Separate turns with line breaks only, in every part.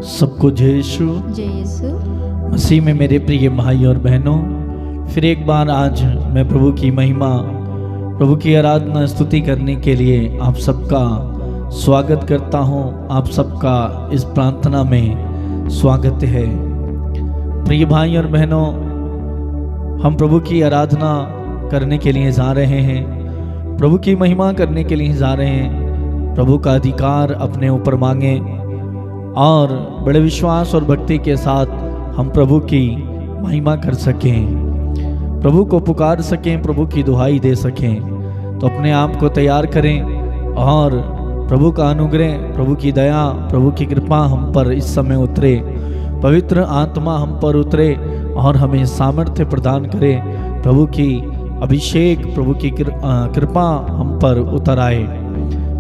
सबको जय यीशु मसीह में मेरे प्रिय भाई और बहनों, फिर एक बार आज मैं प्रभु की महिमा, प्रभु की आराधना स्तुति करने के लिए आप सबका स्वागत करता हूं। आप सबका इस प्रार्थना में स्वागत है। प्रिय भाई और बहनों, हम प्रभु की आराधना करने के लिए जा रहे हैं, प्रभु की महिमा करने के लिए जा रहे हैं। प्रभु का अधिकार अपने ऊपर मांगे और बड़े विश्वास और भक्ति के साथ हम प्रभु की महिमा कर सकें, प्रभु को पुकार सकें, प्रभु की दुहाई दे सकें। तो अपने आप को तैयार करें और प्रभु का अनुग्रह, प्रभु की दया, प्रभु की कृपा हम पर इस समय उतरे, पवित्र आत्मा हम पर उतरे और हमें सामर्थ्य प्रदान करे। प्रभु की अभिषेक, प्रभु की कृपा हम पर उतर आए।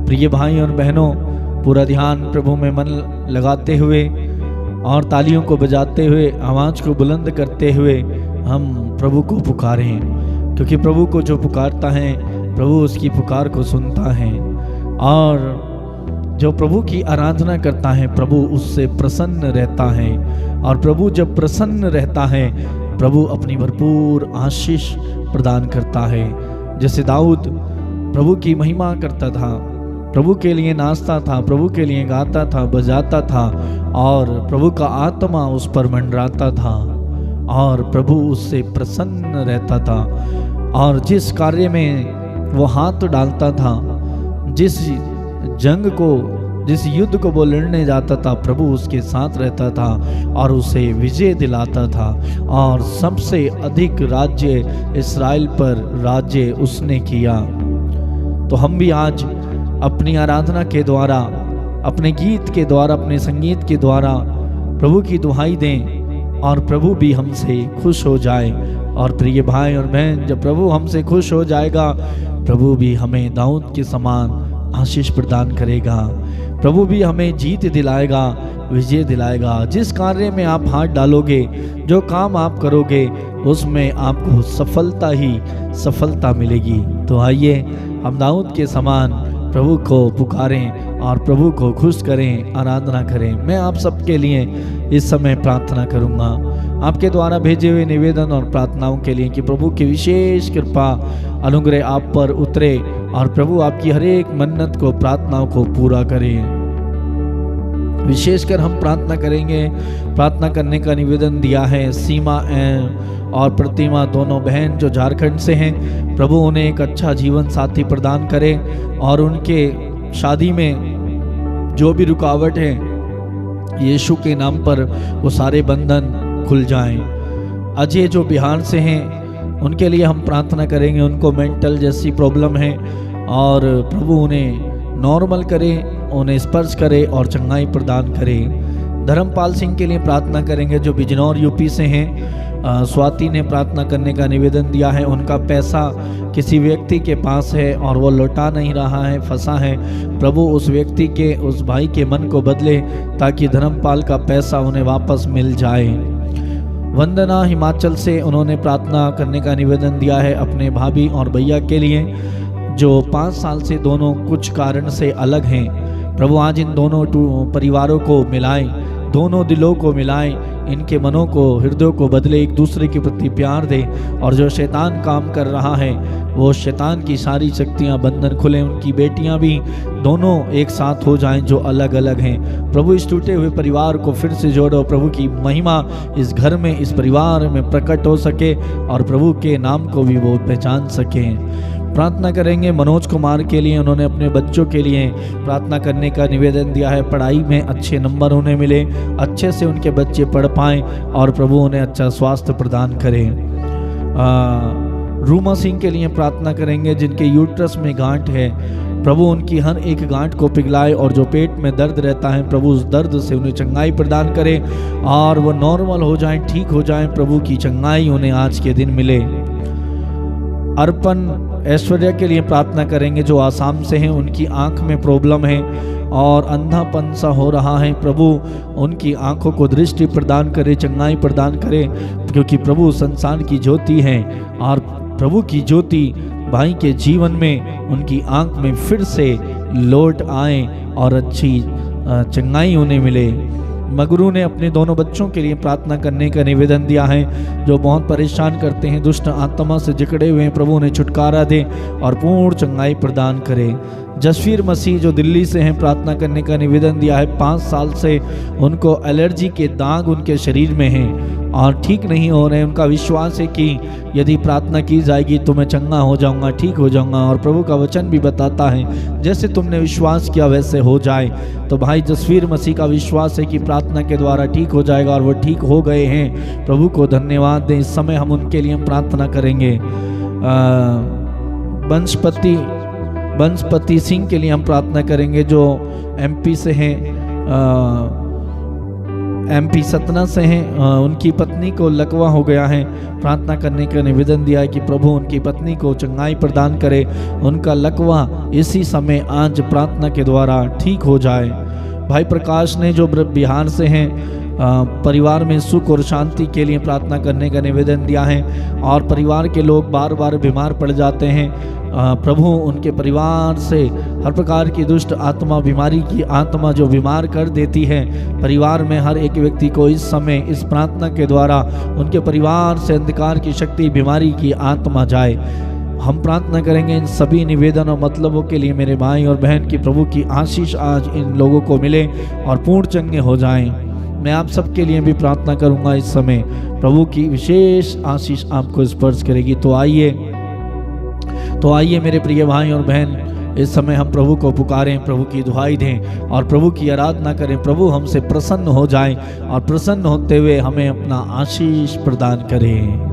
प्रिय भाई और बहनों, पूरा ध्यान प्रभु में मन लगाते हुए और तालियों को बजाते हुए, आवाज़ को बुलंद करते हुए हम प्रभु को पुकारें, क्योंकि प्रभु को जो पुकारता है प्रभु उसकी पुकार को सुनता है। और जो प्रभु की आराधना करता है प्रभु उससे प्रसन्न रहता है। और प्रभु जब प्रसन्न रहता है प्रभु अपनी भरपूर आशीष प्रदान करता है। जैसे दाऊद प्रभु की महिमा करता था, प्रभु के लिए नाचता था, प्रभु के लिए गाता था, बजाता था और प्रभु का आत्मा उस पर मंडराता था और प्रभु उससे प्रसन्न रहता था। और जिस कार्य में वो हाथ डालता था, जिस जंग को, जिस युद्ध को वो लड़ने जाता था, प्रभु उसके साथ रहता था और उसे विजय दिलाता था। और सबसे अधिक राज्य इस्राएल पर राज्य उसने किया। तो हम भी आज अपनी आराधना के द्वारा, अपने गीत के द्वारा, अपने संगीत के द्वारा प्रभु की दुहाई दें और प्रभु भी हमसे खुश हो जाए। और प्रिय भाई और बहन, जब प्रभु हमसे खुश हो जाएगा प्रभु भी हमें दाऊद के समान आशीष प्रदान करेगा, प्रभु भी हमें जीत दिलाएगा, विजय दिलाएगा। जिस कार्य में आप हाथ डालोगे, जो काम आप करोगे, उसमें आपको सफलता ही सफलता मिलेगी। तो आइए हम दाऊद के समान प्रभु को पुकारें और प्रभु को खुश करें, आराधना करें। मैं आप सबके लिए इस समय प्रार्थना करूंगा, आपके द्वारा भेजे हुए निवेदन और प्रार्थनाओं के लिए, कि प्रभु की विशेष कृपा अनुग्रह आप पर उतरे और प्रभु आपकी हर एक मन्नत को, प्रार्थनाओं को पूरा करें। विशेषकर हम प्रार्थना करेंगे, प्रार्थना करने का निवेदन दिया है सीमा और प्रतिमा, दोनों बहन जो झारखंड से हैं। प्रभु उन्हें एक अच्छा जीवन साथी प्रदान करे और उनके शादी में जो भी रुकावट है यीशु के नाम पर वो सारे बंधन खुल जाएं। अजय जो बिहार से हैं उनके लिए हम प्रार्थना करेंगे, उनको मेंटल जैसी प्रॉब्लम है और प्रभु उन्हें नॉर्मल करे, उन्हें स्पर्श करे और चंगाई प्रदान करे। धर्मपाल सिंह के लिए प्रार्थना करेंगे जो बिजनौर यूपी से हैं। स्वाति ने प्रार्थना करने का निवेदन दिया है, उनका पैसा किसी व्यक्ति के पास है और वो लौटा नहीं रहा है, फंसा है। प्रभु उस व्यक्ति के, उस भाई के मन को बदले ताकि धर्मपाल का पैसा उन्हें वापस मिल जाए। वंदना हिमाचल से, उन्होंने प्रार्थना करने का निवेदन दिया है अपने भाभी और भैया के लिए जो 5 साल से दोनों कुछ कारण से अलग हैं। प्रभु आज इन दोनों परिवारों को मिलाएं, दोनों दिलों को मिलाएं, इनके मनों को, हृदयों को बदले, एक दूसरे के प्रति प्यार दे। और जो शैतान काम कर रहा है वो शैतान की सारी शक्तियां, बंधन खुले। उनकी बेटियां भी दोनों एक साथ हो जाएं जो अलग अलग हैं। प्रभु इस टूटे हुए परिवार को फिर से जोड़ो, प्रभु की महिमा इस घर में, इस परिवार में प्रकट हो सके और प्रभु के नाम को भी वो पहचान सकें। प्रार्थना करेंगे मनोज कुमार के लिए, उन्होंने अपने बच्चों के लिए प्रार्थना करने का निवेदन दिया है। पढ़ाई में अच्छे नंबर उन्हें मिले, अच्छे से उनके बच्चे पढ़ पाएँ और प्रभु उन्हें अच्छा स्वास्थ्य प्रदान करें। रूमा सिंह के लिए प्रार्थना करेंगे जिनके यूट्रस में गांठ है, प्रभु उनकी हर एक गांठ को पिघलाए और जो पेट में दर्द रहता है प्रभु उस दर्द से उन्हें चंगाई प्रदान करे और वो नॉर्मल हो जाएं, ठीक हो जाएं। प्रभु की चंगाई उन्हें आज के दिन मिले। अर्पण ऐश्वर्या के लिए प्रार्थना करेंगे जो आसाम से हैं, उनकी आंख में प्रॉब्लम है और अंधापन सा हो रहा है। प्रभु उनकी आंखों को दृष्टि प्रदान करे, चंगाई प्रदान करे, क्योंकि प्रभु संसार की ज्योति है और प्रभु की ज्योति भाई के जीवन में उनकी आंख में फिर से लौट आए और अच्छी चंगाई उन्हें मिले। मगरू ने अपने दोनों बच्चों के लिए प्रार्थना करने का निवेदन दिया है, जो बहुत परेशान करते हैं, दुष्ट आत्मा से जकड़े हुए हैं। प्रभु उन्हें छुटकारा दे और पूर्ण चंगाई प्रदान करे। जसवीर मसीह जो दिल्ली से हैं, प्रार्थना करने का निवेदन दिया है। 5 साल से उनको एलर्जी के दाग उनके शरीर में हैं और ठीक नहीं हो रहे। उनका विश्वास है कि यदि प्रार्थना की जाएगी तो मैं चंगा हो जाऊंगा, ठीक हो जाऊंगा। और प्रभु का वचन भी बताता है जैसे तुमने विश्वास किया वैसे हो जाए। तो भाई जसवीर मसीह का विश्वास है कि प्रार्थना के द्वारा ठीक हो जाएगा और वो ठीक हो गए हैं। प्रभु को धन्यवाद दें। इस समय हम उनके लिए प्रार्थना करेंगे। बंशपति सिंह के लिए हम प्रार्थना करेंगे, जो एमपी से हैं, एमपी सतना से हैं। उनकी पत्नी को लकवा हो गया है। प्रार्थना करने का निवेदन दिया है कि प्रभु उनकी पत्नी को चंगाई प्रदान करे, उनका लकवा इसी समय आज प्रार्थना के द्वारा ठीक हो जाए। भाई प्रकाश ने जो बिहार से हैं, परिवार में सुख और शांति के लिए प्रार्थना करने का निवेदन दिया है। और परिवार के लोग बार बार बीमार पड़ जाते हैं। प्रभु उनके परिवार से हर प्रकार की दुष्ट आत्मा, बीमारी की आत्मा जो बीमार कर देती है परिवार में हर एक व्यक्ति को, इस समय इस प्रार्थना के द्वारा उनके परिवार से अंधकार की शक्ति, बीमारी की आत्मा जाए। हम प्रार्थना करेंगे इन सभी निवेदन और मतलबों के लिए मेरे भाई और बहन की प्रभु की आशीष आज इन लोगों को मिले और पूर्ण चंगे हो जाएं। मैं आप सबके लिए भी प्रार्थना करूंगा। इस समय प्रभु की विशेष आशीष आपको स्पर्श करेगी। तो आइए मेरे प्रिय भाई और बहन, इस समय हम प्रभु को पुकारें, प्रभु की दुहाई दें और प्रभु की आराधना करें। प्रभु हमसे प्रसन्न हो जाए और प्रसन्न होते हुए हमें अपना आशीष प्रदान करें।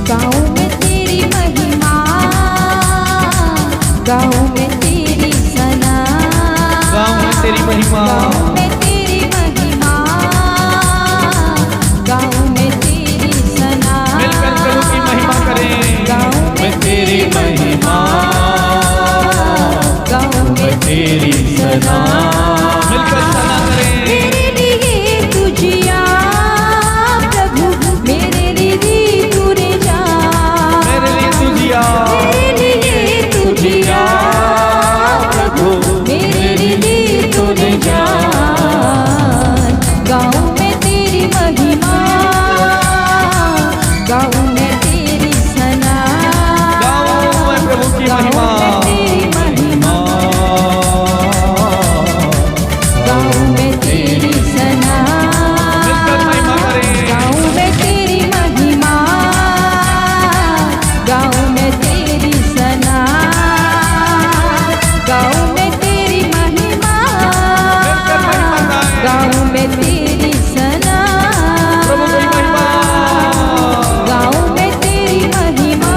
गाँव में तेरी सना,
गाँव में तेरी महिमा,
गाँव में तेरी महिमा, गाँव में तेरी सना।
मिलकर प्रभु की महिमा करें।
गाँव में तेरी महिमा, गाँव में तेरी सना।
मिलकर सना करें।
मेरे लिए तुझिया प्रभु, मेरे लिए तूने जा,
मेरे लिए तुझिया,
मेरे लिए तुझिया प्रभु, मेरे लिए तूने जा। गाँव में तेरी महिमा, गाँव में तेरी सना,
गाँव में प्रभु की महिमा,
तेरी महिमा, गाँव में तेरी सना।
मिलकर महिमा करें।
गाँव में तेरी महिमा, गाँव में तेरी सना, गाँव में तेरी महिमा,
मिलकर महिमा गाएं।
गाँव में तेरी सना।
प्रभु की महिमा,
गाँव में तेरी महिमा,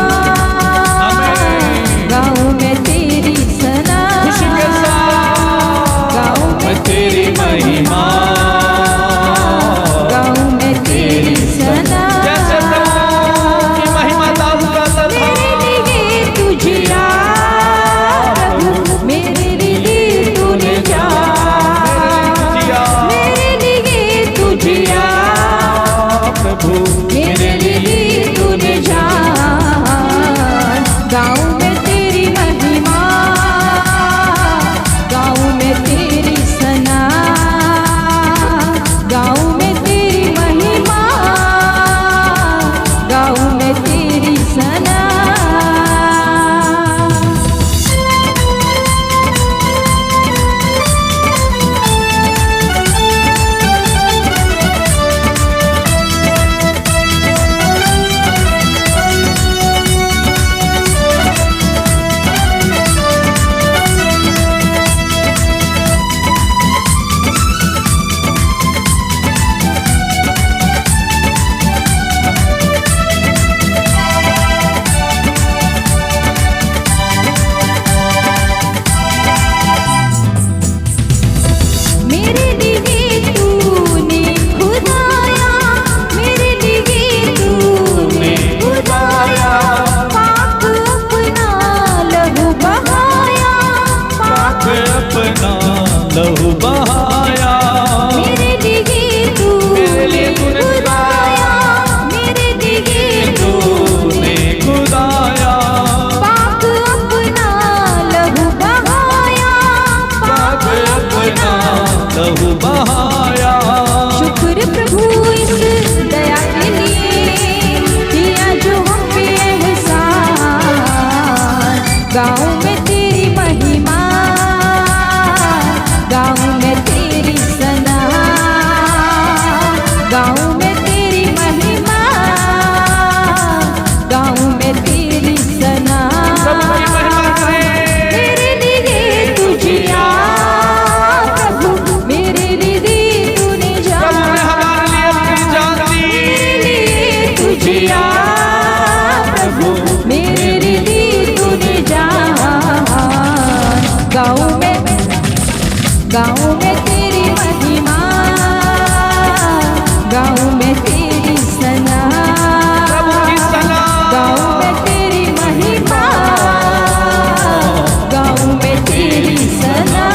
आमीन।
गाँव में तेरी सना।
खुशी के साथ
गाँव में
तेरी महिमा,
गाँव में तेरी सना।
जैसे प्रभु की महिमा दाऊद गाता था।
मेरे लिए तुझिया प्रभु, मेरे लिए तूने जा, मेरे लिए तुझिया
प्रभु,
मेरे लिए तूने जा। गाँव में तेरी महिमा, गाँव में तेरी सना, गाँव में तेरी महिमा, गाँव में तेरी सना। गाऊं मैं तेरी महिमा, गाऊं मैं तेरी सना,
प्रभु की सना,
गाऊं मैं तेरी महिमा, गाऊं मैं तेरी सना।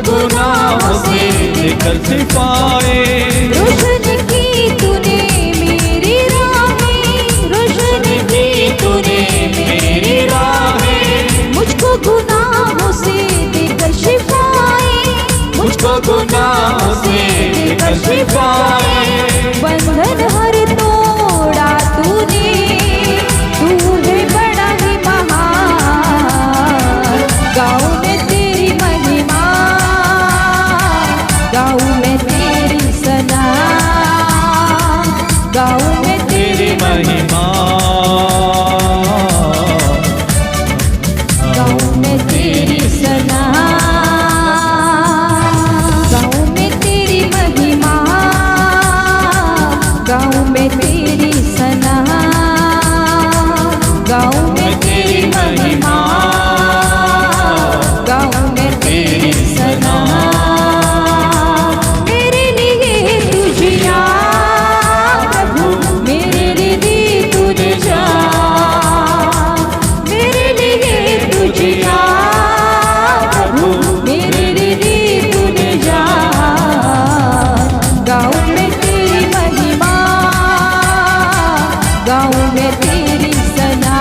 गुनाहों से देकर सिपाए,
रोशन की तूने मेरी राहें, रोशन की तूने मेरी राहें, मुझको गुनाहों से देकर शिफाए, मुझको गुनाहों से देकर शिफाए। बंधन हर तोड़ा तूने, तू है बड़ा ही महान। गाऊं मैं तेरी महिमा, गाऊं मैं तेरी सना, गाऊं मैं तेरी
महिमा,
गाऊं मैं तेरी सना, गाऊं मैं तेरी महिमा, गाऊं मैं तेरी सना, गाऊं मैं तेरी महिमा, गाऊं मैं तेरी सना। मेरे लिए तू जिया प्रभु, मेरे लिए तूने जा, मेरे लिए तू जिया प्रभु, मेरे लिए तूने जा। गाऊं मैं तेरी महिमा, गाऊं मैं तेरी सना,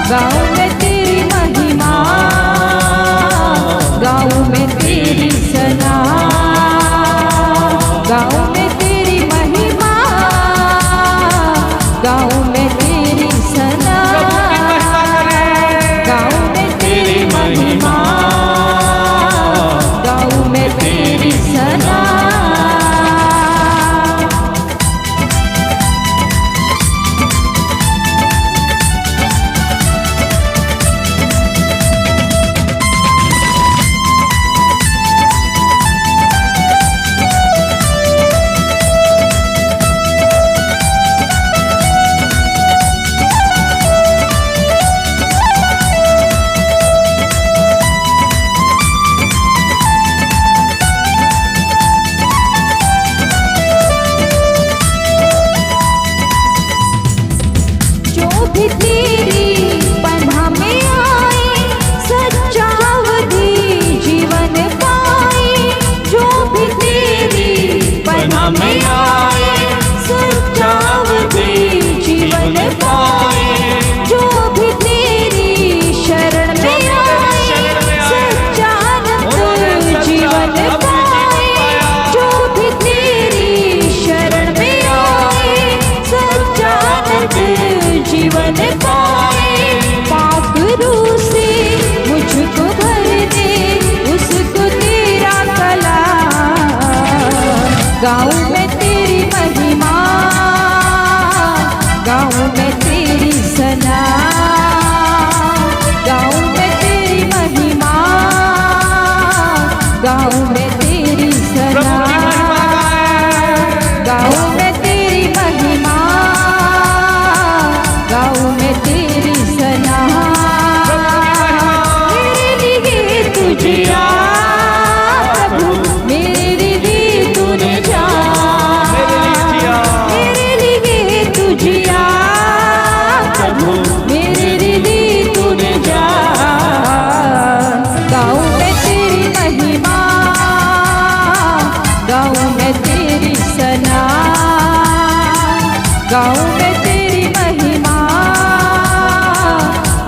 गाऊं मैं तेरी महिमा, गाऊं मैं तेरी सना, गाऊं मैं तेरी महिमा, गाऊं मैं तेरी सना, गाऊं मैं तेरी महिमा, गाऊं मैं तेरी सना। जो भी तेरी पनाह में आए, सच्चावधी जीवन पाए। जो भी तेरी पनाह में आए, सच्चावधी जीवन पाए। जो भी तेरी शरण में आए, सच्चानंद जीवन पाए। जो भी तेरी शरण में आए, सच्चानंद जीवन पाए। पाक रूह से मुझको भर दे, उसको तेरा कलाम। गाऊं मैं तेरी महिमा, गाऊं मैं तेरी सना, गाऊं मैं तेरी महिमा, गाऊं मैं तेरी सना, गाऊं मैं तेरी महिमा, गाऊं मैं तेरी सना। मेरे लिए तू जिया प्रभु, मेरे लिए तूने जा, मेरे लिए तू जिया प्रभु, मेरे लिए तूने जा। गाऊं मैं तेरी महिमा, गाऊं मैं तेरी सना, गाऊं मैं तेरी महिमा,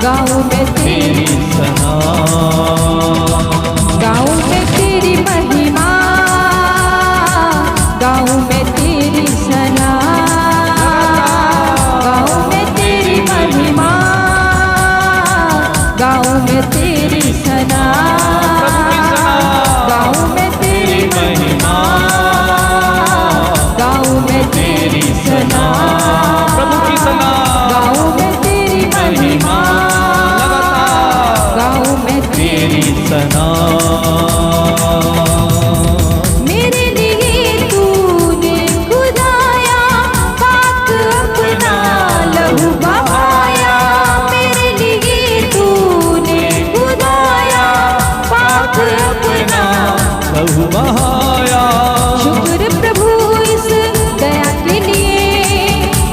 गाऊं मैं तेरी
सना।
तेरी सना, गाऊं मैं तेरी महिमा, गाऊं मैं तेरी सना, गाऊं मैं तेरी महिमा, गाऊं मैं तेरी सना,
प्रभु की सना,
गाऊं मैं तेरी महिमा, गाऊं मैं
तेरी सना।
मेरे लिए तूने खुदाया पाक अपना लहू बहाया, मेरे लिए तूने खुदाया पाक अपना
लहू बहाया।
शुक्र प्रभु इस दया के लिए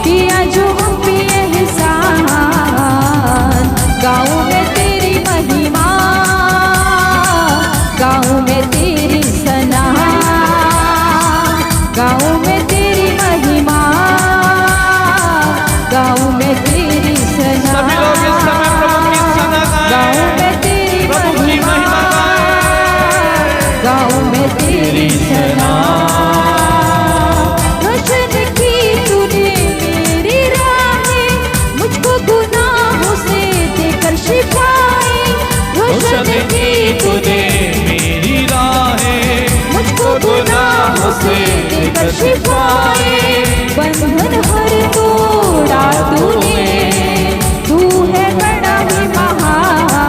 किया जो हम पे एहसान, गाऊं मैं तेरी महिमा, गाऊं मैं तेरी सना, गाऊं मैं तेरी महिमा, गाऊं मैं तेरी सना,
सभी लोग इस समय प्रभु की सना गाएं,
गाऊं मैं तेरी
प्रभु की
महिमा,
महिमा गाएं,
गाऊं मैं तेरी सना। रोशन की तूने मेरी राहें, मुझको गुनाहों से देकर शिफाएं, रोशन की तूने
मेरी राहें,
मुझको गुनाहों से देकर शिफाएं, बंधन हर तोड़ा तूने, तू है बड़ा ही महान,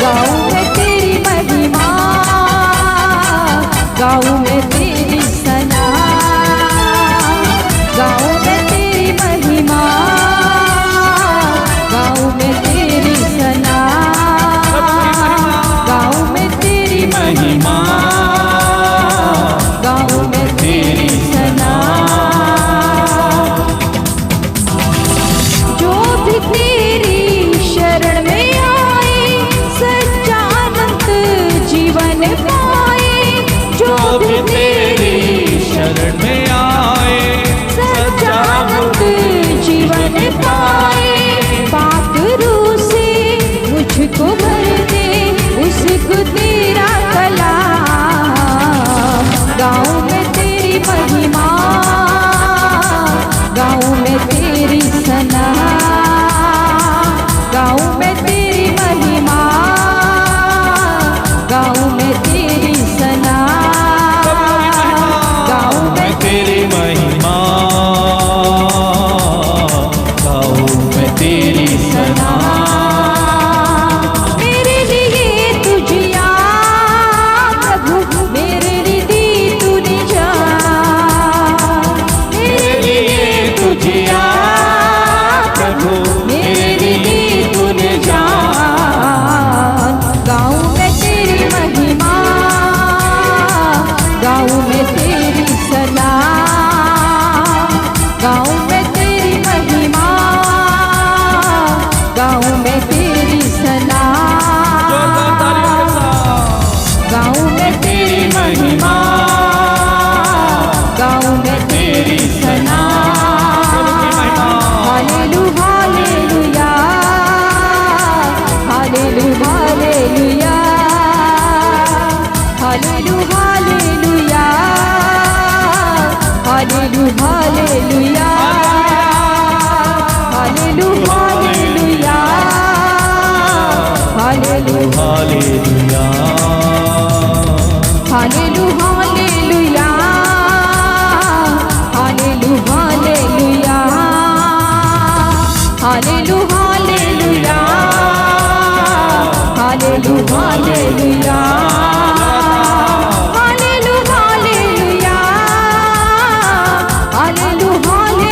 गाऊं मैं तेरी महिमा, गाऊं मैं तेरी सना, गाऊं मैं तेरी महिमा, गाऊं मैं तेरी सना, गाऊं मैं तेरी महिमा, गाऊं मैं तेरी सना। जो भी तेरी शरण में आए सच्चा अनंत जीवन पाए, जो भी तेरी
शरण में आए
सच्चा अनंत जीवन पाए, पाक रूह से मुझको भर दे उसको तेरा कलाम, गाऊं मैं तेरी महिमा, गाऊं मैं तेरी सना, गाऊं मैं तेरी महिमा, गाऊं मैं तेरी सना, गाऊं मैं
तेरी महिमा, गाऊं मैं तेरी सना।
मेरे लिए तुझिया प्रभु, मेरे लिए तूने जान, मेरे लिए तुझिया
प्रभु,
मेरे लिए तूने जान, गाऊं मैं तेरी महिमा, गाऊं मैं तेरी सना, गाऊं मैं तेरी महिमा, गाऊं मैं तेरी सना, गाऊं मैं तेरी महिमा, गाऊं मैं तेरी सना, hallelujah hallelujah hallelujah hallelujah hallelujah hallelujah hallelujah hallelujah hallelujah hallelujah hallelujah hallelujah hallelujah hallelujah hallelujah hallelujah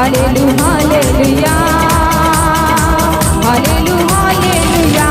hallelujah hallelujah hallelujah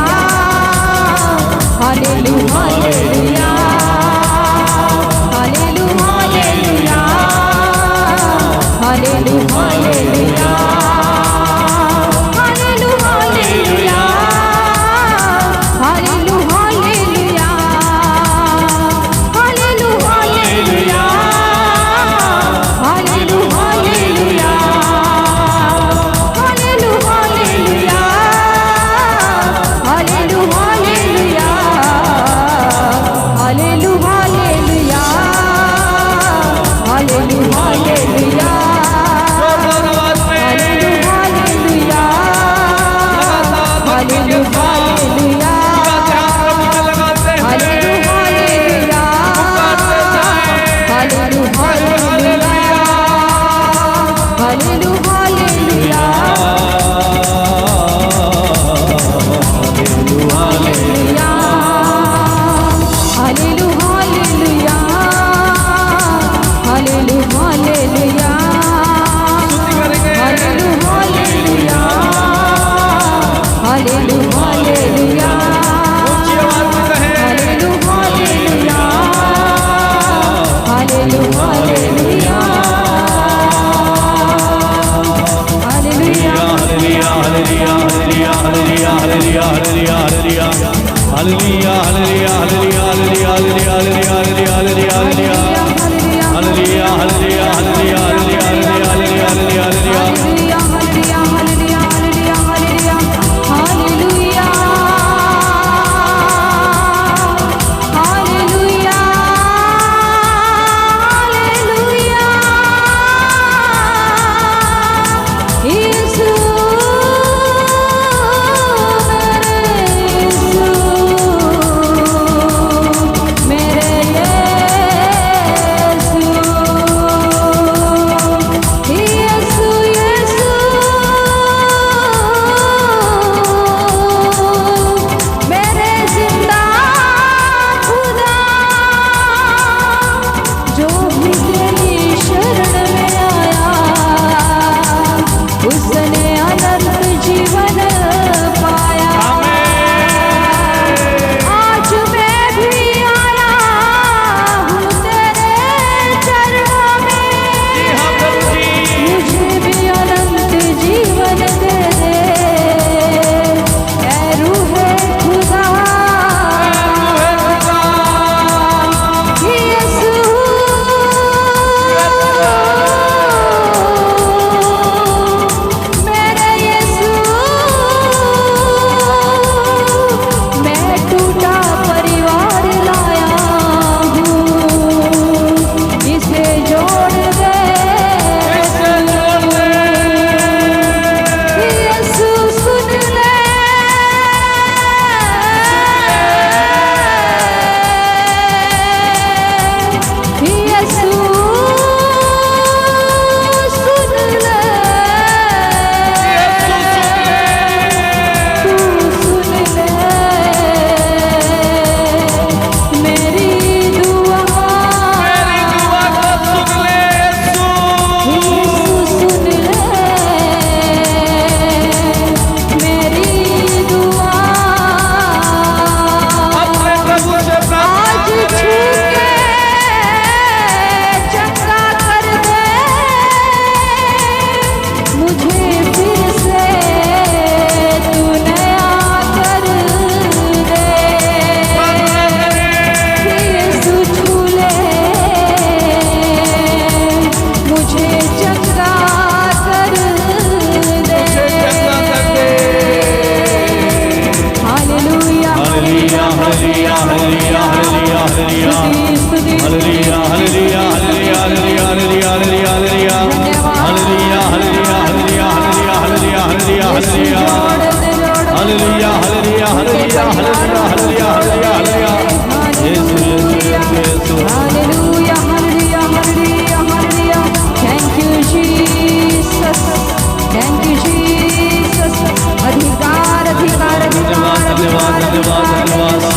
hallelujah hallelujah hallelujah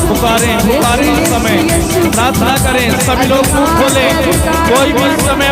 पुकारें पुकारें इस समय प्रार्थना करें, सभी लोग मुंह खोलें, कोई भी इस समय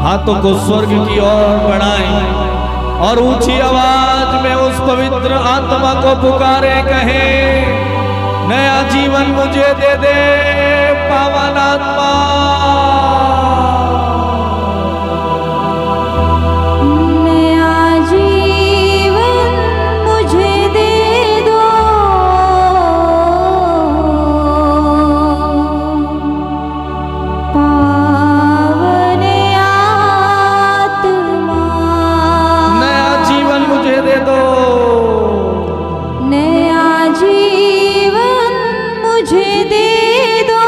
हाथों को स्वर्ग की ओर बढ़ाएं और ऊंची आवाज में उस पवित्र आत्मा को पुकारे, कहे नया जीवन मुझे दे दे पावन आत्मा।
नया जीवन मुझे दे दो, पावन आत्मा।
नया जीवन मुझे दे दो,
नया जीवन मुझे दे दो,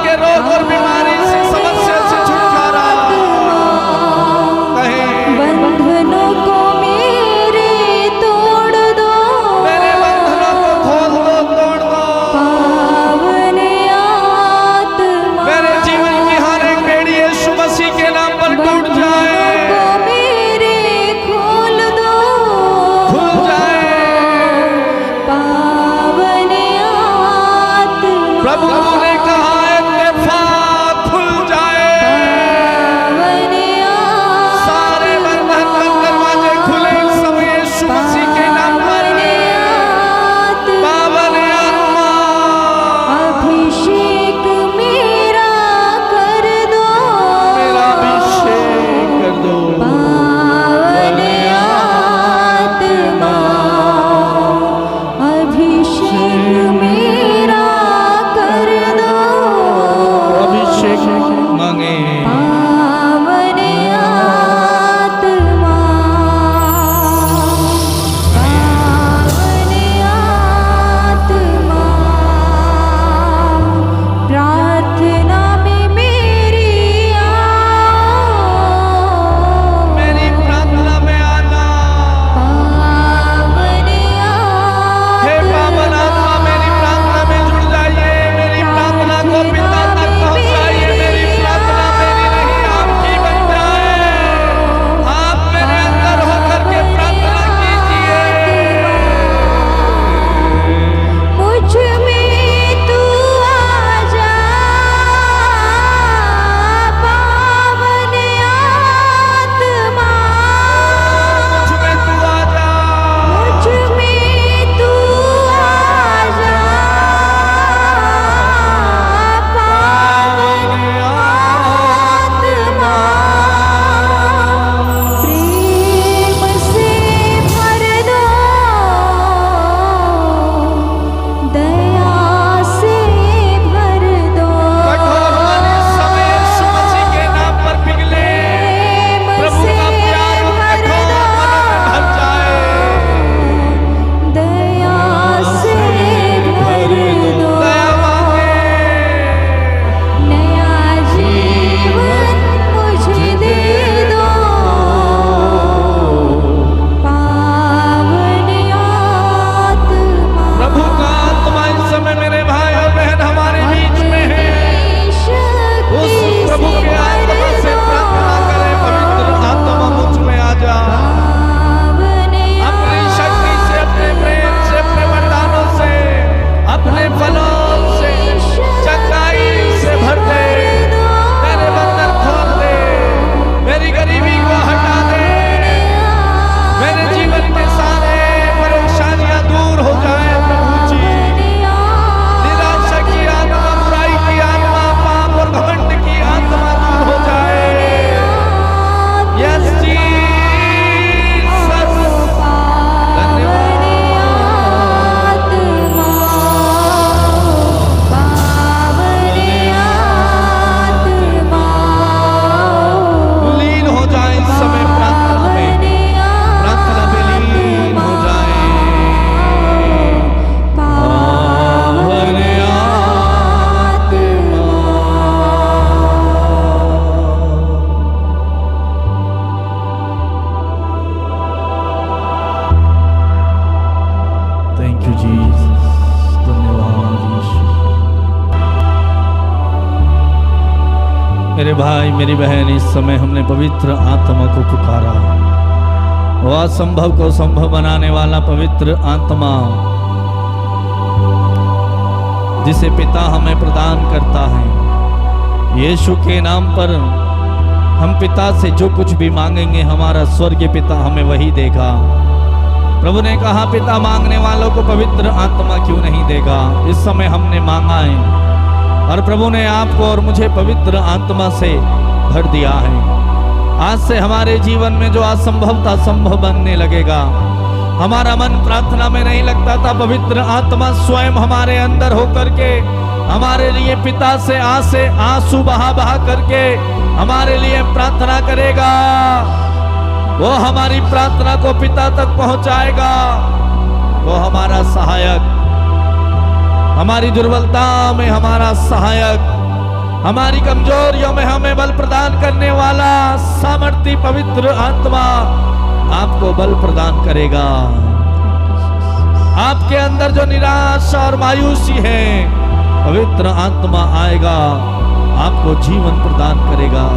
के रोग और बीमारी से समस्या से छुटकारा। कहें
बंधनों को मेरे तोड़ दो,
मेरे बंधनों को खोल दो, तोड़ दो।
पावन आत्मा
मेरे जीवन की हर एक बेड़ी यीशु मसीह के नाम पर टूट जाए,
को मेरे खोल दो,
खुल जाए।
पावन आत्मा
प्रभु ने कहा इत्तेफा खुल जाए,
पावन
सारे बंधन बंद दरवाजे खुले इस समय यीशु मसीह के नाम पर। पावन आत्मा
अभिषेक मेरा कर दो,
मेरा अभिषेक कर दो।
पावन आत्मा अभिषेक मेरा कर दो,
अभिषेक मांगे।
पावन आत्मा, पावन आत्मा प्रार्थना में मेरी आओ,
मेरी प्रार्थना में आना।
पावन
हे पावन आत्मा मेरी प्रार्थना में जुड़ जाइए, मेरी प्रार्थना को पिता तक पहुंचाइए। मेरी प्रार्थना मेरी नहीं आपकी बन जाए। आप मेरे अंदर होकर के प्रार्थना कीजिए।
मुझ में तू आजा, पावन आत्मा,
मुझ में तू आजा,
मुझ में तू आजा, पावन आत्मा प्रेम से भर दो, दया से भर दो,
कठोर मन इस समय यीशु मसीह के नाम पर पिघले।
प्रेम
प्रभु
से
का प्यार उन
भर
कठोर मनों में भर
दो,
जाए।
दया से भर दो,
दया मांगे।
नया जीवन मुझे दे दो, पावन आत्मा
प्रभु का आत्मा इस समय मेरे भाई और बहन हमारे बीच में है। उस प्रभु के आत्मा से प्रार्थना करें, पवित्र आत्मा मुझ में आ जा। अपनी शक्ति से, अपने प्रेम से, अपने वरदानों से, अपने फलों से, चंगाई से भर दे। मेरे बंधन खोल दे, मेरी गरीबी को हटा दे, मेरे जीवन के सारे परेशानियां दूर हो जाए। प्रभु जी, निराशा की आत्मा, बुराई की आत्मा, पाप और घमंड की आत्मा दूर हो जाए। यस जीसस, धन्यवाद। लीन हो जाए इस समय प्रार्थना में, प्रार्थना में लीन हो जाए। पावन थैंक यू जीसस, धन्यवाद यीशु। मेरे भाई मेरी बहन, इस समय हमने पवित्र आत्मा को पुकारा। वो असंभव को संभव बनाने वाला पवित्र आत्मा, जिसे पिता हमें प्रदान करता है। यीशु के नाम पर हम पिता से जो कुछ भी मांगेंगे, हमारा स्वर्गीय पिता हमें वही देगा। प्रभु ने कहा, पिता मांगने वालों को पवित्र आत्मा क्यों नहीं देगा। इस समय हमने मांगा है और प्रभु ने आपको और मुझे पवित्र आत्मा से भर दिया है। आज से हमारे जीवन में जो असंभव था संभव बनने लगेगा। हमारा मन प्रार्थना में नहीं लगता था, पवित्र आत्मा स्वयं हमारे अंदर होकर के हमारे लिए पिता से आंसू बहा बहा करके हमारे लिए प्रार्थना करेगा। वो हमारी प्रार्थना को पिता तक पहुंचाएगा। वो हमारा सहायक, हमारी दुर्बलता में हमारा सहायक, हमारी कमजोरियों में हमें बल प्रदान करने वाला सामर्थी पवित्र आत्मा आपको बल प्रदान करेगा। आपके अंदर जो निराशा और मायूसी है, पवित्र आत्मा आएगा, आपको जीवन प्रदान करेगा।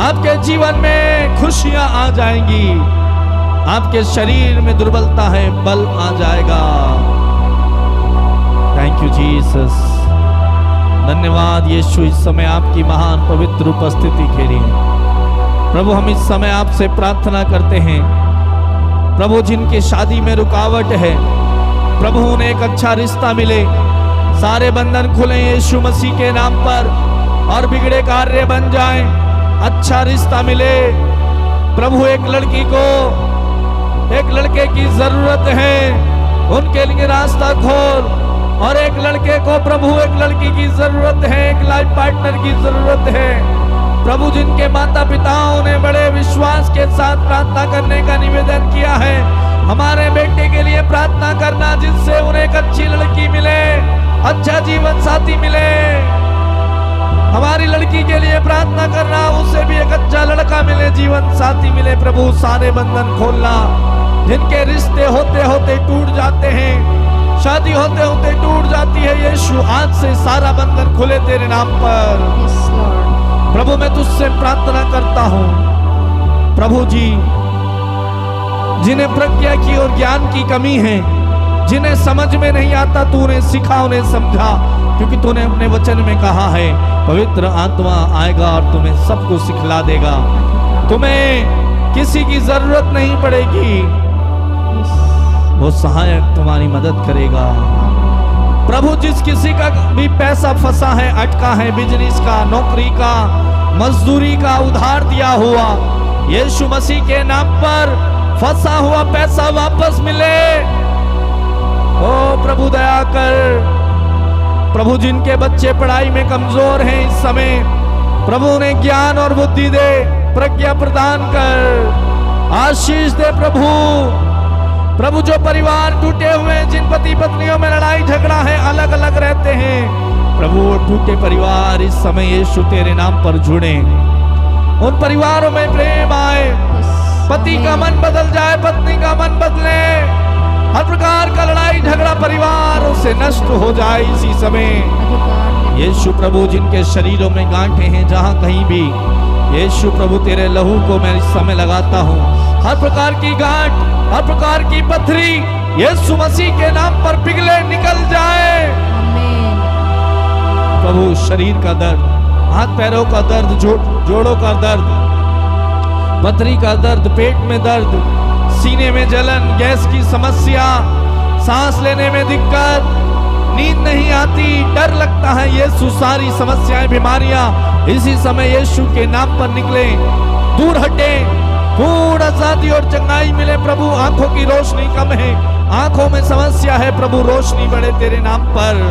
आपके जीवन में खुशियां आ जाएंगी। आपके शरीर में दुर्बलता है, बल आ जाएगा। Thank you Jesus. धन्यवाद यीशु, इस समय आपकी महान पवित्र उपस्थिति के लिए। प्रभु, हम इस समय आपसे प्रार्थना करते हैं, प्रभु जिनकी शादी में रुकावट है, प्रभु उन्हें एक अच्छा रिश्ता मिले, सारे बंधन खुले यीशु मसीह के नाम पर, और बिगड़े कार्य बन जाएं, अच्छा रिश्ता मिले। प्रभु एक लड़की को एक लड़के की जरूरत है, उनके लिए रास्ता खोल। और एक लड़के को प्रभु एक लड़की की जरूरत है, एक लाइफ पार्टनर की जरूरत है। प्रभु जिनके माता पिताओं ने बड़े विश्वास के साथ प्रार्थना करने का निवेदन किया है, हमारे बेटे के लिए प्रार्थना करना जिससे उन्हें एक अच्छी लड़की मिले, अच्छा जीवन साथी मिले। हमारी लड़की के लिए प्रार्थना करना, उससे भी एक अच्छा लड़का मिले, जीवन साथी मिले। प्रभु सारे बंधन खोलना, जिनके रिश्ते होते होते टूट जाते हैं, शादी होते होते टूट जाती है, यीशु आज से सारा बंधन खुले तेरे नाम पर। प्रभु मैं तुझसे प्रार्थना करता हूँ, प्रभु जी जिन्हें प्रज्ञा की और ज्ञान की कमी है, जिन्हें समझ में नहीं आता, तू उन्हें सिखा, उन्हें समझा, क्योंकि तूने अपने वचन में कहा है पवित्र आत्मा आएगा और तुम्हें सब कुछ सिखला देगा। तुम्हें किसी की जरूरत नहीं पड़ेगी, वो सहायक तुम्हारी मदद करेगा। प्रभु जिस किसी का भी पैसा फंसा है, अटका है, बिजनेस का, नौकरी का, मजदूरी का, उधार दिया हुआ, यीशु मसीह के नाम पर फंसा हुआ पैसा वापस मिले। ओ प्रभु दया कर। प्रभु जिनके बच्चे पढ़ाई में कमजोर हैं इस समय, प्रभु उन्हें ज्ञान और बुद्धि दे, प्रज्ञा प्रदान कर, आशीष दे प्रभु। प्रभु जो परिवार टूटे हुए हैं, जिन पति पत्नियों में लड़ाई झगड़ा है, अलग अलग रहते हैं, प्रभु वो टूटे परिवार इस समय यीशु तेरे नाम पर जुड़े, उन परिवारों में प्रेम आए, पति का मन बदल जाए, पत्नी का मन बदले, हर प्रकार का लड़ाई झगड़ा परिवार से नष्ट हो जाए इसी समय। यीशु प्रभु जिनके शरीरों में गांठें हैं, जहां कहीं भी, यीशु प्रभु तेरे लहू को मैं इस समय लगाता हूँ, हर प्रकार की गांठ, हर प्रकार की पथरी यीशु मसीह के नाम पर पिघले, निकल जाए। प्रभु शरीर का दर्द, हाथ पैरों का दर्द, जोड़ों का दर्द, पथरी का दर्द, पेट में दर्द, सीने में जलन, गैस की समस्या, सांस लेने में दिक्कत, नींद नहीं आती, डर लगता है, यीशु सारी समस्याएं, बीमारियां इसी समय यीशु के नाम पर निकले, दूर हटे, पूर्ण आजादी और चंगाई मिले। प्रभु आंखों की रोशनी कम है, आंखों में समस्या है, प्रभु रोशनी बढ़े तेरे नाम पर।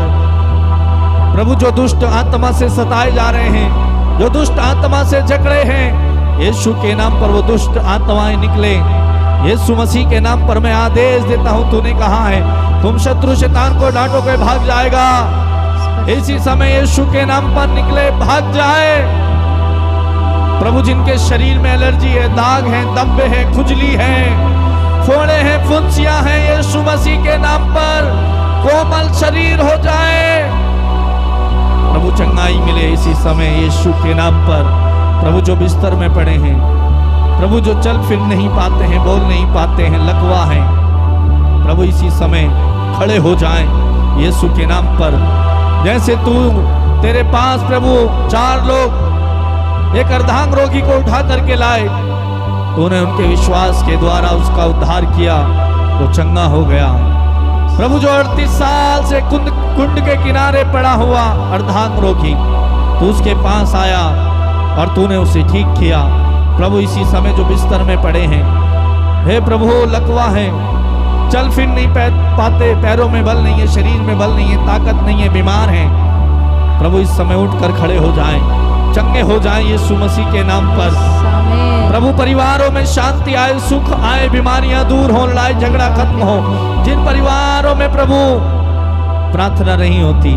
प्रभु जो दुष्ट आत्मा से सताए जा रहे हैं, जो दुष्ट आत्मा से जकड़े हैं, यीशु के नाम पर वो दुष्ट आत्माएं निकले। यीशु मसीह के नाम पर मैं आदेश देता हूं, तूने कहा है तुम शत्रु शैतान को डांटोगे भाग जाएगा। इसी समय यीशु के नाम पर निकले, भाग जाए। प्रभु जिनके शरीर में एलर्जी है, दाग है, दम्बे है, खुजली है, फोड़े हैं, फुंसियां हैं, यीशु मसीह के नाम पर कोमल शरीर हो जाए। प्रभु चंगाई मिले इसी समय यीशु के नाम पर। प्रभु जो बिस्तर में पड़े हैं, प्रभु जो चल फिर नहीं पाते हैं, बोल नहीं पाते हैं, लकवा है, प्रभु इसी समय खड़े हो जाएं यीशु के नाम पर। जैसे तू तेरे पास प्रभु 4 लोग एक अर्धांग रोगी को उठा करके लाए, तूने उनके विश्वास के द्वारा उसका उद्धार किया, वो चंगा हो गया। प्रभु जो 38 साल से कुंड के किनारे पड़ा हुआ अर्धांग रोगी, तू उसके पास आया और तूने उसे ठीक किया। प्रभु इसी समय जो बिस्तर में पड़े हैं, हे प्रभु लकवा है, चल फिर नहीं पाते, पैरों में बल नहीं है, शरीर में बल नहीं है, ताकत नहीं है, बीमार हैं, प्रभु इस समय उठकर खड़े हो जाएं, चंगे हो जाएं यीशु मसीह के नाम पर। प्रभु परिवारों में शांति आए, सुख आए, बीमारियां दूर हो, लड़ाई झगड़ा खत्म हो। जिन परिवारों में प्रभु प्रार्थना नहीं होती,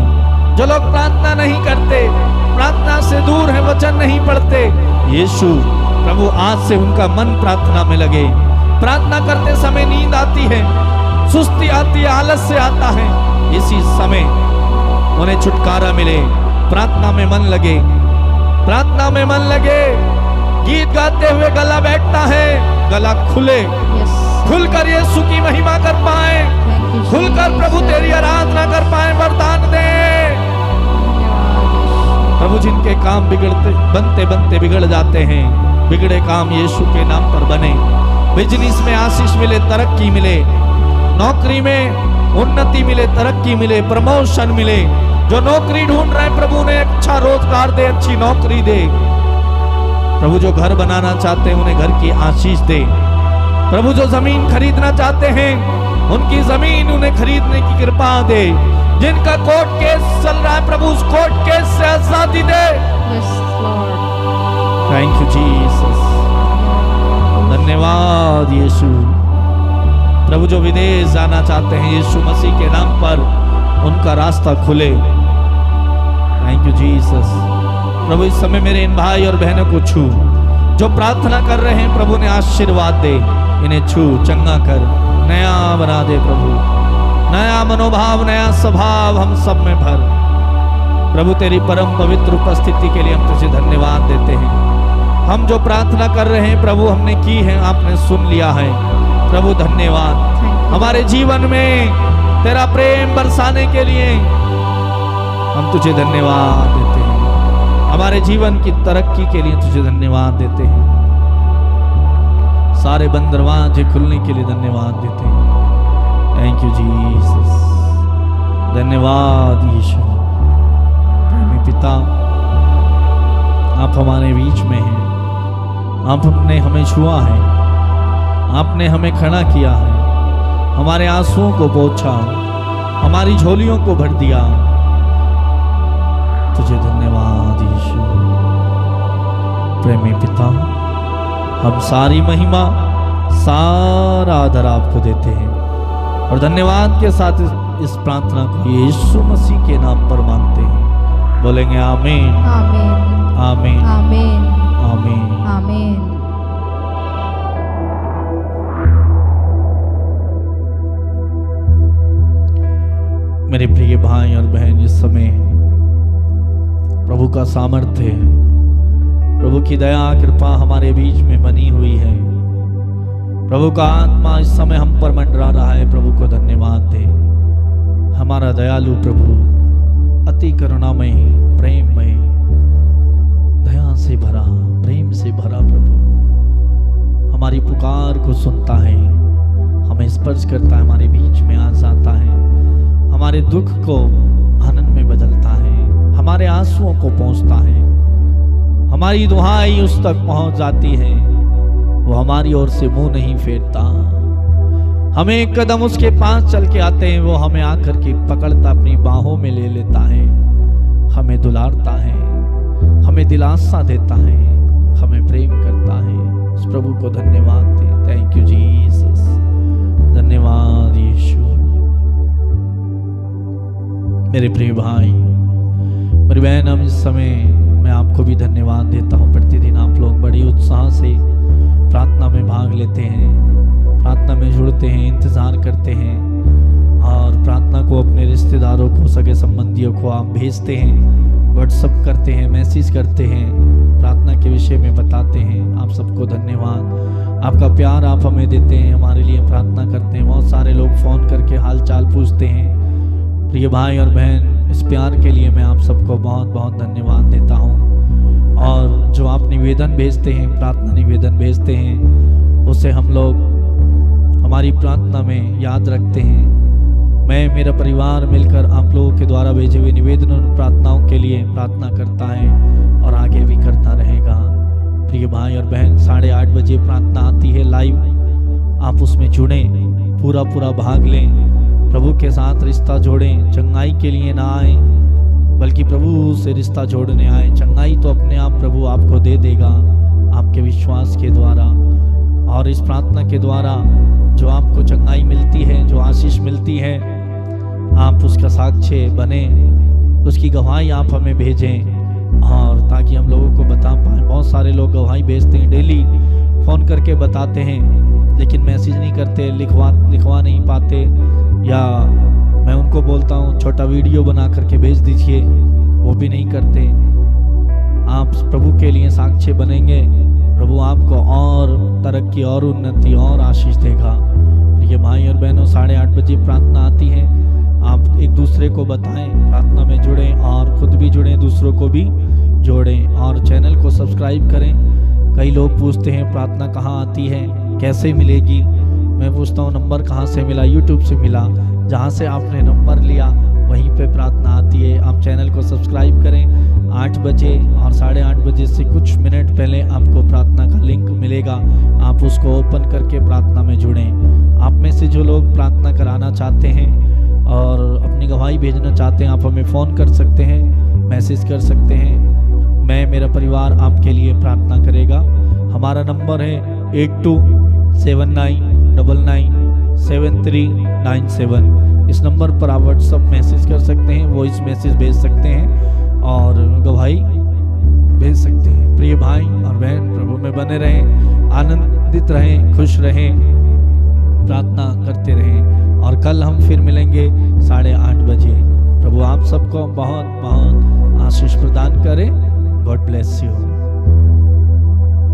जो लोग प्रार्थना नहीं करते, प्रार्थना से दूर है, वचन नहीं पढ़ते। यीशु प्रभु आज से उनका मन प्रार्थना में लगे। प्रार्थना करते समय नींद आती है, सुस्ती आती है, आलस से आता है, इसी समय उन्हें छुटकारा मिले। प्रार्थना में मन लगे, प्रार्थना में मन लगे। गीत गाते हुए गला बैठता है, गला खुले, खुलकर यीशु की महिमा कर पाए, खुलकर प्रभु तेरी आराधना कर पाए। वरदान दे प्रभु। जिनके काम बिगड़ते बनते बनते बिगड़ जाते हैं, बिगड़े काम यीशु के नाम पर बने। बिजनेस में आशीष मिले, तरक्की मिले, नौकरी में उन्नति मिले, तरक्की मिले, प्रमोशन मिले। जो नौकरी ढूंढ रहे हैं प्रभु ने अच्छा रोजगार दे, अच्छी नौकरी दे। प्रभु जो घर बनाना चाहते हैं उन्हें घर की आशीष दे। प्रभु जो जमीन खरीदना चाहते हैं उनकी जमीन उन्हें खरीदने की कृपा दे। जिनका कोर्ट केस चल रहा है प्रभु उस कोर्ट केस से आजादी दे। थैंक यू जीसस, धन्यवाद यीशु। प्रभु जो विदेश जाना चाहते हैं यीशु मसीह के नाम पर उनका रास्ता खुले। Thank you Jesus. प्रभु इस समय मेरे इन भाई और बहनों को छू, जो प्रार्थना कर रहे हैं प्रभु ने आशीर्वाद दे। इन्हें छू, चंगा कर, नया बना दे प्रभु। नया मनोभाव, नया स्वभाव हम सब में भर। प्रभु तेरी परम पवित्र उपस्थिति के लिए हम तुझे धन्यवाद देते हैं। हम जो प्रार्थना कर रहे हैं प्रभु हमने की है, आपने सुन लिया है प्रभु। धन्यवाद। हमारे जीवन में तेरा प्रेम बरसाने के लिए हम तुझे धन्यवाद देते हैं। हमारे जीवन की तरक्की के लिए तुझे धन्यवाद देते हैं। सारे बंद दरवाजे खुलने के लिए धन्यवाद देते हैं। थैंक यू जीसस, धन्यवाद यीशु। प्रेमी पिता, आप हमारे बीच में हैं। आपने हमें छुआ है, आपने हमें खड़ा किया है, हमारे आंसुओं को पोंछा, हमारी झोलियों को भर दिया। तुझे धन्यवाद यीशु। प्रेमी पिता, हम सारी महिमा, सारा आदर आपको देते हैं और धन्यवाद के साथ इस प्रार्थना को यीशु मसीह के नाम पर मांगते हैं। बोलेंगे आमीन,
आमीन,
आमीन,
आमीन,
आमीन,
आमीन।
मेरे प्रिय भाई और बहन, इस समय प्रभु का सामर्थ्य है, प्रभु की दया कृपा हमारे बीच में बनी हुई है। प्रभु का आत्मा इस समय हम पर मंडरा रहा है। प्रभु को धन्यवाद दे। हमारा दयालु प्रभु अति करुणामय, प्रेममय, दया से भरा, प्रेम से भरा प्रभु हमारी पुकार को सुनता है, हमें स्पर्श करता है, हमारे बीच में आ जाता है, हमारे दुख को आनंद में बदलता है, हमारे आंसुओं को पहुंचता है, हमारी दुहाई उस तक पहुंच जाती है। वो हमारी ओर से मुंह नहीं फेरता। हमें एक कदम उसके पास चल के आते हैं, वो हमें आकर के पकड़ता, अपनी बाहों में ले लेता है, हमें दुलारता है, हमें दिलासा देता है, हमें प्रेम करता है। उस प्रभु को धन्यवाद दें। थैंक यू जीसस, धन्यवाद यीशु। मेरे प्रिय भाई, मेरी बहन, हम इस समय मैं आपको भी धन्यवाद देता हूँ। प्रतिदिन आप लोग बड़ी उत्साह से प्रार्थना में भाग लेते हैं, प्रार्थना में जुड़ते हैं, इंतज़ार करते हैं और प्रार्थना को अपने रिश्तेदारों को, सगे संबंधियों को आप भेजते हैं, व्हाट्सएप करते हैं, मैसेज करते हैं, प्रार्थना के विषय में बताते हैं। आप सबको धन्यवाद। आपका प्यार आप हमें देते हैं, हमारे लिए प्रार्थना करते हैं। बहुत सारे लोग फ़ोन करके हाल चाल पूछते हैं। प्रिय भाई और बहन, इस प्यार के लिए मैं आप सबको बहुत बहुत धन्यवाद देता हूँ। और जो आप निवेदन भेजते हैं, प्रार्थना निवेदन भेजते हैं, उसे हम लोग हमारी प्रार्थना में याद रखते हैं। मैं, मेरा परिवार मिलकर आप लोगों के द्वारा भेजे हुए निवेदन और प्रार्थनाओं के लिए प्रार्थना करता है और आगे भी करता रहेगा। प्रिय भाई और बहन, 8:30 बजे प्रार्थना आती है लाइव। आप उसमें जुड़ें, पूरा भाग लें, प्रभु के साथ रिश्ता जोड़ें। चंगाई के लिए ना आए बल्कि प्रभु से रिश्ता जोड़ने आए। चंगाई तो अपने आप प्रभु आपको दे देगा आपके विश्वास के द्वारा। और इस प्रार्थना के द्वारा जो आपको चंगाई मिलती है, जो आशीष मिलती है, आप उसका साक्ष्य बने, उसकी गवाही आप हमें भेजें ताकि हम लोगों को बता पाएँ। बहुत सारे लोग गवाही भेजते हैं, डेली फ़ोन करके बताते हैं, लेकिन मैसेज नहीं करते, लिखवा नहीं पाते, या मैं उनको बोलता हूँ छोटा वीडियो बना करके भेज दीजिए, वो भी नहीं करते। आप प्रभु के लिए साक्षी बनेंगे, प्रभु आपको और तरक्की और उन्नति और आशीष देगा। ये भाई और बहनों, 8:30 बजे प्रार्थना आती है। आप एक दूसरे को बताएं, प्रार्थना में जुड़ें और खुद भी जुड़ें, दूसरों को भी जोड़ें और चैनल को सब्सक्राइब करें। कई लोग पूछते हैं प्रार्थना कहाँ आती है, कैसे मिलेगी। मैं पूछता हूँ नंबर कहाँ से मिला? यूट्यूब से मिला। जहाँ से आपने नंबर लिया वहीं पे प्रार्थना आती है। आप चैनल को सब्सक्राइब करें। 8 बजे और 8:30 बजे से कुछ मिनट पहले आपको प्रार्थना का लिंक मिलेगा, आप उसको ओपन करके प्रार्थना में जुड़ें। आप में से जो लोग प्रार्थना कराना चाहते हैं और अपनी गवाही भेजना चाहते हैं, आप हमें फ़ोन कर सकते हैं, मैसेज कर सकते हैं। मैं, मेरा परिवार आपके लिए प्रार्थना करेगा। हमारा नंबर है 8279997397। इस नंबर पर आप व्हाट्सअप मैसेज कर सकते हैं, वॉइस मैसेज भेज सकते हैं और गवाही भेज सकते हैं। प्रिय भाई और बहन, प्रभु में बने रहें, आनंदित रहें, खुश रहें, प्रार्थना करते रहें और कल हम फिर मिलेंगे 8:30 बजे। प्रभु आप सबको बहुत बहुत आशीष प्रदान करें। God bless you.